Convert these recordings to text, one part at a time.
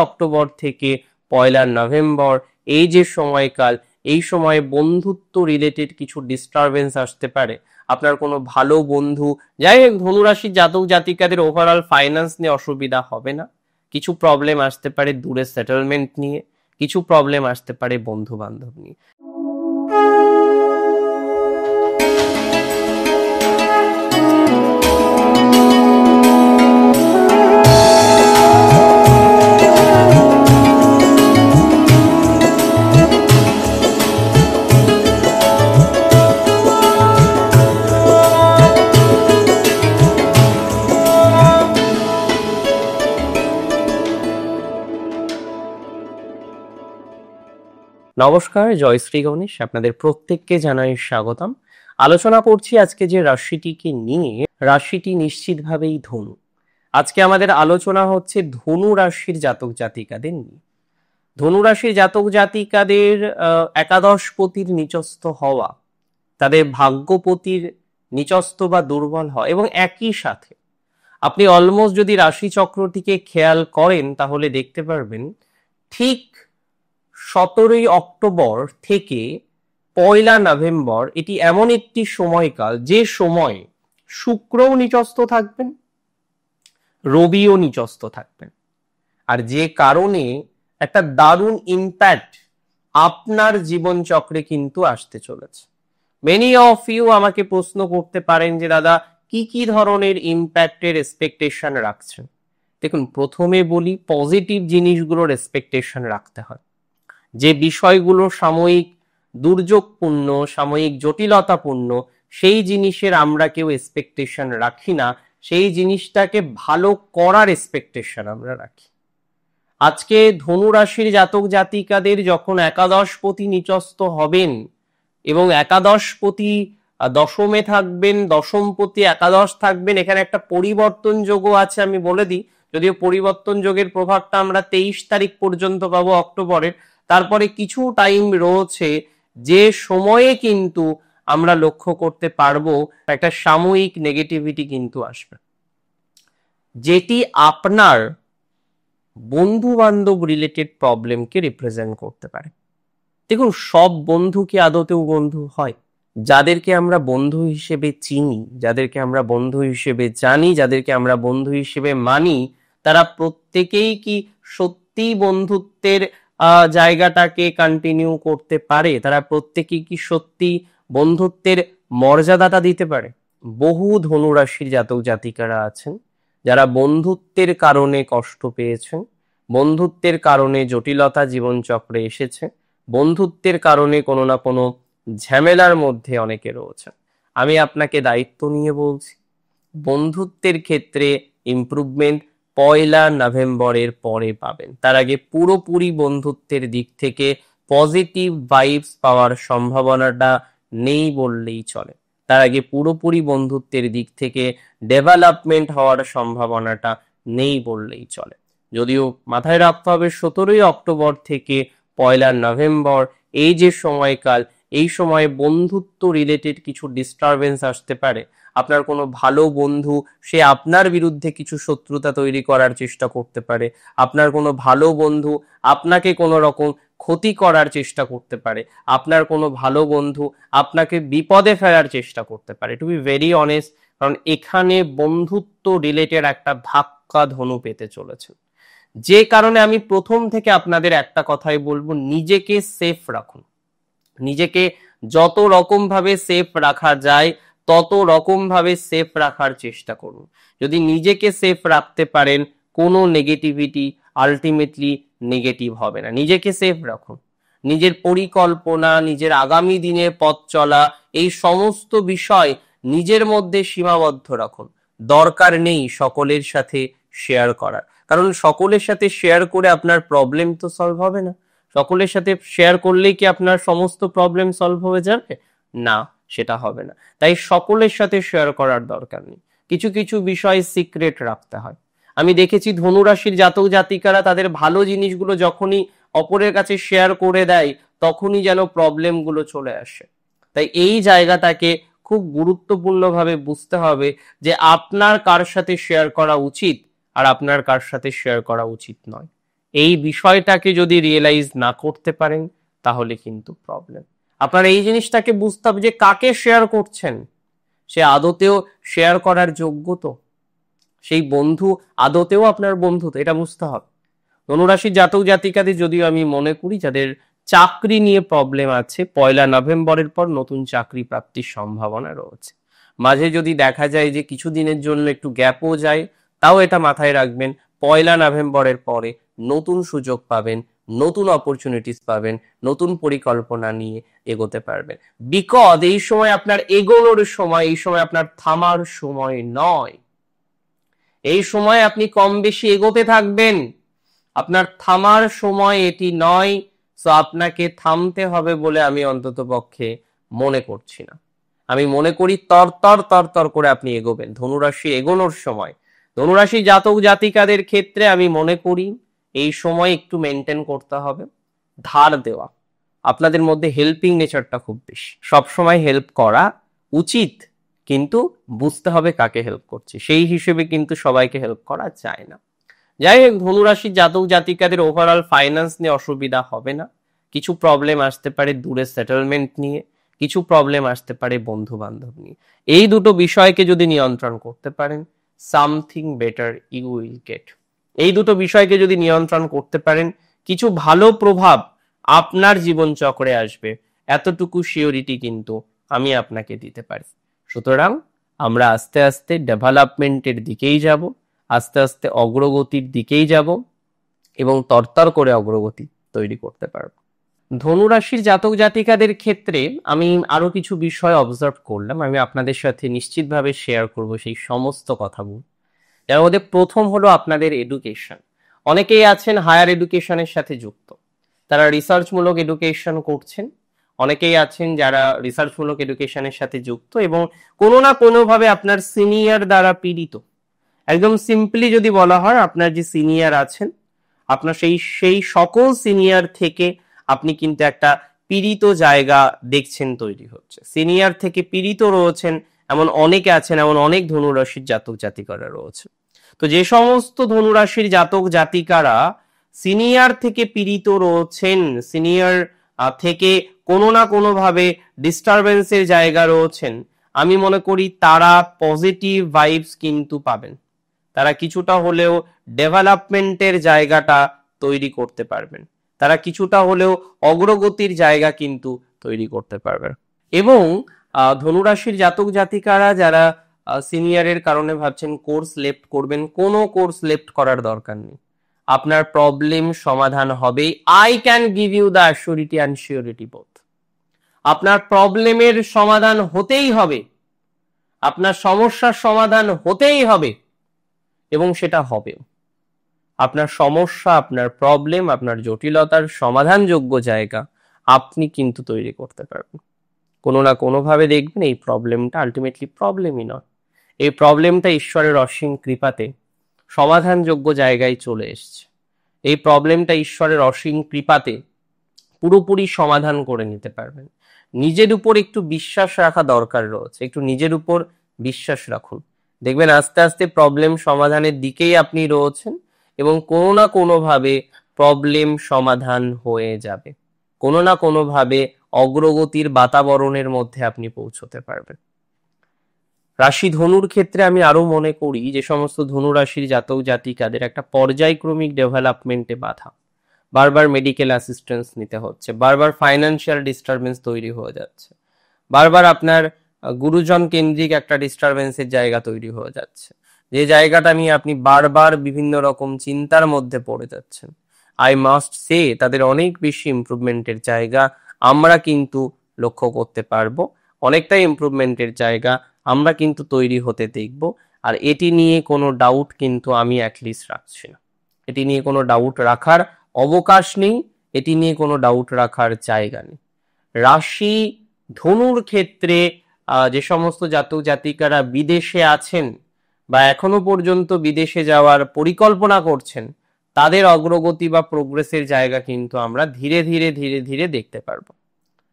October থেকে 1 November, এই যে সময়কাল, এই সময়ে বন্ধুত্ব রিলেটেড কিছু ডিস্টারবেন্স আসতে পারে। আপনার কোনো ভালো বন্ধু, যাই হোক, ধনুরাশির জাতক জাতিকাদের ওভারঅল ফাইন্যান্স নিয়ে অসুবিধা হবে না। কিছু প্রবলেম আসতে পারে দূরে সেটেলমেন্ট নিয়ে, কিছু প্রবলেম আসতে পারে বন্ধু বান্ধব নিয়ে। নমস্কার, জয়শ্রী গণেশ, আপনাদের প্রত্যেককে জানাই স্বাগতম। আলোচনা করছি আজকে যে রাশিটিকে নিয়ে, রাশিটি নিশ্চিতভাবেই ধনু। আজকে আমাদের আলোচনা হচ্ছে ধনু রাশির জাতক জাতিকাদের নিয়ে। ধনু রাশির জাতক জাতিকাদের একাদশপতির নিচস্থ হওয়া, তাদের ভাগ্যপতির নিচস্থ বা দুর্বল হওয়া, এবং একই সাথে আপনি অলমোস্ট যদি রাশি চক্রটিকে খেয়াল করেন তাহলে দেখতে পারবেন ঠিক 17 অক্টোবর থেকে 1 নভেম্বর এটি এমন একটি সময়কাল যে সময় শুক্রও নিচস্থ থাকবেন, রবিও নিচস্থ থাকবেন, আর যে কারণে একটা দারুণ ইম্প্যাক্ট আপনার জীবন চক্রে কিন্তু আসতে চলেছে। মেনি অফ ইউ আমাকে প্রশ্ন করতে পারেন যে দাদা কি কি ধরনের ইম্প্যাক্টের এক্সপেকটেশন রাখছেন। দেখুন, প্রথমে বলি পজিটিভ জিনিসগুলোর এক্সপেকটেশন রাখতে হয়। যে বিষয়গুলো সাময়িক দুর্যোগপূর্ণ, সাময়িক জটিলতাপূর্ণ, সেই জিনিসের আমরা কেউ এক্সপেকটেশন রাখি না, সেই জিনিসটাকে ভালো করার এক্সপেকটেশন আমরা রাখি। আজকে ধনু রাশির জাতক জাতিকাদের যখন একাদশপতি নিচস্থ হবেন এবং একাদশপতি দশমে থাকবেন, দশমপতি একাদশ থাকবেন, এখানে একটা পরিবর্তন যোগও আছে, আমি বলে দিই। যদিও পরিবর্তন যোগের প্রভাবটা আমরা 23 তারিখ পর্যন্ত পাবো অক্টোবরের, তারপরে কিছু টাইম রয়েছে যে সময়ে কিন্তু আমরা লক্ষ্য করতে পারবো একটা সাময়িক নেগেটিভিটি কিন্তু আসবে, যেটি আপনার বন্ধু বান্ধব রিলেটেড প্রবলেমকে রিপ্রেজেন্ট করতে পারে। দেখুন, সব বন্ধু কি আদতেও বন্ধু হয়? যাদেরকে আমরা বন্ধু হিসেবে চিনি, যাদেরকে আমরা বন্ধু হিসেবে জানি, যাদেরকে আমরা বন্ধু হিসেবে মানি, তারা প্রত্যেকেই কি সত্যি বন্ধুত্বের জায়গাটাকে কন্টিনিউ করতে পারে? তারা প্রত্যেকেই কি সত্যি বন্ধুত্বের মর্যাদাটা দিতে পারে? বহু ধনুরাশির জাতক জাতিকারা আছেন যারা বন্ধুত্বের কারণে কষ্ট পেয়েছেন, বন্ধুত্বের কারণে জটিলতা জীবনচক্রে এসেছে, বন্ধুত্বের কারণে কোনো না কোনো ঝামেলার মধ্যে অনেকে রয়েছে। আমি আপনাকে দায়িত্ব নিয়ে বলছি, বন্ধুত্বের ক্ষেত্রে ইমপ্রুভমেন্ট 1 নভেম্বরের পরে পাবেন। তার আগে পুরোপুরি বন্ধুত্বের দিক থেকে পজিটিভ ভাইবস পাওয়ার সম্ভাবনাটা নেই বললেই চলে। তার আগে পুরোপুরি বন্ধুত্বের দিক থেকে ডেভেলপমেন্ট হওয়ার সম্ভাবনাটা নেই বললেই চলে। যদিও মাথায় রাখতে হবে 17 অক্টোবর থেকে 1 নভেম্বর, এই যে সময়কাল, এই সময়ে বন্ধুত্ব রিলেটেড কিছু ডিস্টারবেন্স আসতে পারে। আপনার কোনো ভালো বন্ধু সে আপনার বিরুদ্ধে কিছু শত্রুতা তৈরি করার চেষ্টা করতে পারে, আপনার কোনো ভালো বন্ধু আপনাকে কোনো রকম ক্ষতি করার চেষ্টা করতে পারে, আপনার কোনো ভালো বন্ধু আপনাকে বিপদে ফেলার চেষ্টা করতে পারে। টু বি ভেরি অনেস্ট, কারণ এখানে বন্ধুত্ব রিলেটেড একটা ধাক্কা ধনু পেতে চলেছে, যে কারণে আমি প্রথম থেকে আপনাদের একটা কথাই বলবো, নিজেকে সেফ রাখুন। নিজেকে যত রকম ভাবে সেফ রাখা যায় তত রকম ভাবে সেফ রাখার চেষ্টা করুন। যদি নিজেকে সেফ রাখতে পারেন, কোনো নেগেটিভিটি আলটিমেটলি নেগেটিভ হবে না। নিজেকে সেফ রাখুন, নিজের পরিকল্পনা, নিজের আগামী দিনের পথ চলা, এই সমস্ত বিষয় নিজের মধ্যে সীমাবদ্ধ রাখুন। দরকার নেই সকলের সাথে শেয়ার করার, কারণ সকলের সাথে শেয়ার করে আপনার প্রবলেম তো সলভ হবে না। সকলের সাথে শেয়ার করলেই কি আপনার সমস্ত প্রবলেম সলভ হয়ে যাবে? না, সেটা হবে না। তাই সকলের সাথে শেয়ার করার দরকার নেই, কিছু কিছু বিষয় সিক্রেট রাখতে হয়। আমি দেখেছি ধনুরাশির জাতক জাতিকারা তাদের ভালো জিনিসগুলো যখনই অপরের কাছে শেয়ার করে দেয় তখনই যেন প্রবলেমগুলো চলে আসে। তাই এই জায়গাটাকে খুব গুরুত্বপূর্ণভাবে বুঝতে হবে যে আপনার কার সাথে শেয়ার করা উচিত আর আপনার কার সাথে শেয়ার করা উচিত নয়। এই বিষয়টাকে যদি রিয়েলাইজ না করতে পারেন তাহলে কিন্তু প্রবলেম। আপনার এই জিনিসটাকে বুঝতে হবে যে কাকে শেয়ার করছেন, সে আদতেও শেয়ার করার যোগ্য তো, সেই বন্ধু আদতেও আপনার বন্ধু তো, এটা বুঝতে হবে। ধনুরাশির জাতক জাতিকাদের যদিও আমি মনে করি যাদের চাকরি নিয়ে প্রবলেম আছে, 1 নভেম্বরের পর নতুন চাকরি প্রাপ্তির সম্ভাবনা রয়েছে। মাঝে যদি দেখা যায় যে কিছু দিনের জন্য একটু গ্যাপও যায়, তাও এটা মাথায় রাখবেন 1 নভেম্বরের পরে নতুন সুযোগ পাবেন, নতুন অপরচুনিটিস পাবেন, নতুন পরিকল্পনা নিয়ে এগোতে পারবেন। বিকজ এই সময় আপনার এগোনোর সময়, এই সময় আপনার থামার সময় নয়। এই সময় আপনি কম বেশি এগোতে থাকবেন, আপনার থামার সময় এটি নয়। সো আপনাকে থামতে হবে বলে আমি অন্তত পক্ষে মনে করছি না। আমি মনে করি তরতর করে আপনি এগোবেন। ধনুরাশি এগোনোর সময়, ধনুরাশি জাতক জাতিকাদের ক্ষেত্রে আমি মনে করি এই সময় একটু মেনটেন করতে হবে। ধার দেওয়া, আপনাদের মধ্যে হেল্পিং নেচারটা খুব বেশি, সবসময় হেল্প করা উচিত, কিন্তু বুঝতে হবে কাকে হেল্প করছি, সেই হিসেবে কিন্তু সবাইকে হেল্প করা যায় না। যাই হোক, ধনুরাশির জাতক জাতিকাদের ওভারঅল ফাইন্যান্স নিয়ে অসুবিধা হবে না। কিছু প্রবলেম আসতে পারে দূরে সেটেলমেন্ট নিয়ে, কিছু প্রবলেম আসতে পারে বন্ধু বান্ধব নিয়ে। এই দুটো বিষয়কে যদি নিয়ন্ত্রণ করতে পারেন, something better you will get. এই দুটো বিষয়কে যদি নিয়ন্ত্রণ করতে পারেন, কিছু ভালো প্রভাব আপনার জীবন চক্রে আসবে, এতটুকু সিওরিটি কিন্তু আমি আপনাকে দিতে পারি। সুতরাং আমরা আস্তে আস্তে ডেভেলপমেন্টের দিকেই যাব, আস্তে আস্তে অগ্রগতির দিকেই যাব এবং তরতর করে অগ্রগতি তৈরি করতে পারব। ধনুরাশির জাতক জাতিকাদের ক্ষেত্রে আমি আরো কিছু বিষয় অবজার্ভ করলাম, আমি আপনাদের সাথে নিশ্চিতভাবে শেয়ার করব সেই সমস্ত কথাগুলো। যার মধ্যে প্রথম হলো আপনাদের এডুকেশন। অনেকেই আছেন হায়ার এডুকেশনের সাথে যুক্ত, তারা রিসার্চমূলক এডুকেশন করছেন। অনেকেই আছেন যারা রিসার্চমূলক এডুকেশনের সাথে যুক্ত এবং কোনো না কোনোভাবে আপনার সিনিয়র দ্বারা পীড়িত। একদম সিম্পলি যদি বলা হয়, আপনার যে সিনিয়র আছেন, আপনার সেই সকল সিনিয়র থেকে আপনি কিন্তু একটা পীড়িত জায়গা দেখছেন তৈরি হচ্ছে। সিনিয়র থেকে পীড়িত রয়েছেন এমন অনেকে আছেন, এমন অনেক ধনুরাশির জাতক জাতিকারা রয়েছে। তো যে সমস্ত ধনুরাশির জাতক জাতিকারা সিনিয়র থেকে পীড়িত রয়েছেন, সিনিয়র থেকে কোনো না কোনোভাবে ডিস্টারবেন্সের জায়গা রয়েছেন, আমি মনে করি তারা পজিটিভ ভাইবস কিন্তু পাবেন। তারা কিছুটা হলেও ডেভেলপমেন্টের জায়গাটা তৈরি করতে পারবেন, তারা কিছুটা হলেও অগ্রগতির জায়গা কিন্তু তৈরি করতে পারবেন। এবং ধনুরাশির জাতক জাতিকারা যারা সিনিয়রের কারণে ভাবছেন কোর্স লেফট করবেন, কোনো কোর্স লেফট করার দরকার নেই। আপনার প্রবলেম সমাধান হবে। I can give you the assurity and surety both. আপনার প্রবলেমের সমাধান হতেই হবে, আপনার সমস্যার সমাধান হতেই হবে এবং সেটা হবে। আপনার সমস্যা, আপনার প্রবলেম, আপনার জটিলতার সমাধানযোগ্য জায়গা আপনি কিন্তু তৈরি করতে পারবেন। কোনো না কোনোভাবে দেখবেন এই প্রবলেমটা আলটিমেটলি প্রবলেমই নয়, এই প্রবলেমটা ঈশ্বরের অসীম কৃপাতে সমাধানযোগ্য জায়গায় চলে এসছে। এই প্রবলেমটা ঈশ্বরের অসীম কৃপাতে পুরোপুরি সমাধান করে নিতে পারবেন। নিজের উপর একটু বিশ্বাস রাখা দরকার রয়েছে, একটু নিজের উপর বিশ্বাস রাখুন, দেখবেন আস্তে আস্তে প্রবলেম সমাধানের দিকেই আপনি রয়েছেন এবং কোনো না কোনোভাবে প্রবলেম সমাধান হয়ে যাবে, কোনো না কোনোভাবে অগ্রগতির বাতাবরণের মধ্যে আপনি পৌঁছতে পারবেন। রাশি ধনুর ক্ষেত্রে আমি আরো মনে করি যে সমস্ত ধনুরাশির জাতক জাতিকাদের একটা পর্যায়ক্রমিক ডেভেলপমেন্টে বাধা, বারবার মেডিকেল অ্যাসিস্ট্যান্স নিতে হচ্ছে, বারবার ফাইন্যান্সিয়াল ডিস্টারবেন্স তৈরি হয়ে যাচ্ছে, বারবার আপনার গুরুজন কেন্দ্রিক একটা ডিস্টারবেন্সের জায়গা তৈরি হয়ে যাচ্ছে, যে জায়গাটা নিয়ে আপনি বারবার বিভিন্ন রকম চিন্তার মধ্যে পড়ে যাচ্ছেন। আই মাস্ট সে তাদের অনেক বেশি ইমপ্রুভমেন্টের জায়গা আমরা কিন্তু লক্ষ্য করতে পারবো, অনেকটাই ইমপ্রুভমেন্টের জায়গা আমরা কিন্তু তৈরি হতে দেখব। আর এটি নিয়ে কোনো ডাউট কিন্তু আমি অ্যাটলিস্ট রাখছি না, এটি নিয়ে কোনো ডাউট রাখার অবকাশ নেই, এটি নিয়ে কোনো ডাউট রাখার জায়গা নেই। রাশি ধনুর ক্ষেত্রে যে সমস্ত জাতক জাতিকারা বিদেশে আছেন বা এখনো পর্যন্ত বিদেশে যাওয়ার পরিকল্পনা করছেন, তাদের অগ্রগতি বা প্রোগ্রেসের জায়গা কিন্তু আমরা ধীরে ধীরে ধীরে ধীরে দেখতে পারবো।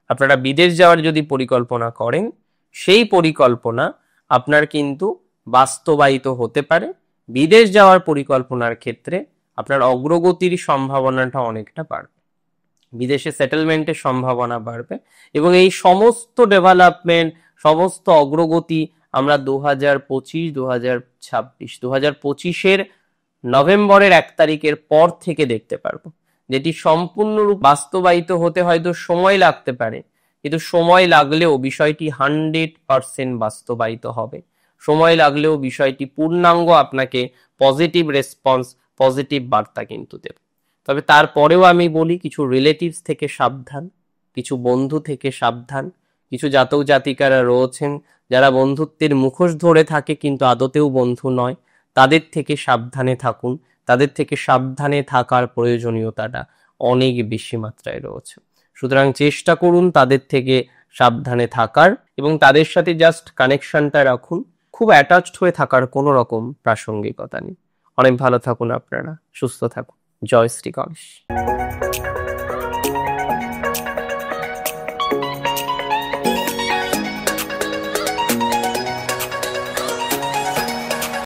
আপনারা বিদেশ যাওয়ার যদি পরিকল্পনা করেন, সেই পরিকল্পনা আপনার কিন্তু বাস্তবায়িত হতে পারে। বিদেশ যাওয়ার পরিকল্পনার ক্ষেত্রে আপনার অগ্রগতির সম্ভাবনাটা অনেকটা বাড়বে, বিদেশে সেটেলমেন্টের সম্ভাবনা বাড়বে, এবং এই সমস্ত ডেভেলপমেন্ট, সমস্ত অগ্রগতি আমরা 2025, 2026, 2025-এর নভেম্বরের 1 তারিখের পর থেকে দেখতে পারবো, যেটি সম্পূর্ণরূপ বাস্তবায়িত হতে হয়তো সময় লাগতে পারে, কিন্তু সময় লাগলেও বিষয়টি 100% বাস্তবায়িত হবে। সময় লাগলেও বিষয়টি পূর্ণাঙ্গ আপনাকে পজিটিভ রেসপন্স, পজিটিভ বার্তা কিন্তু দেবে। তবে তারপরেও আমি বলি, কিছু রিলেটিভস থেকে সাবধান, কিছু বন্ধু থেকে সাবধান, কিছু জাতক জাতিকারা রয়েছেন যারা বন্ধুত্বের মুখোশ ধরে থাকে কিন্তু আদতেও বন্ধু নয়, তাদের থেকে সাবধানে থাকুন। তাদের থেকে সাবধানে থাকার প্রয়োজনীয়তাটা অনেক বেশি মাত্রায় রয়েছে। সুতরাং চেষ্টা করুন তাদের থেকে সাবধানে থাকার, এবং তাদের সাথে জাস্ট কানেকশনটা রাখুন, খুব অ্যাটাচড হয়ে থাকার কোনো রকম প্রাসঙ্গিকতা নেই। অনেক ভালো থাকুন আপনারা, সুস্থ থাকুন। জয় শ্রী গণেশ।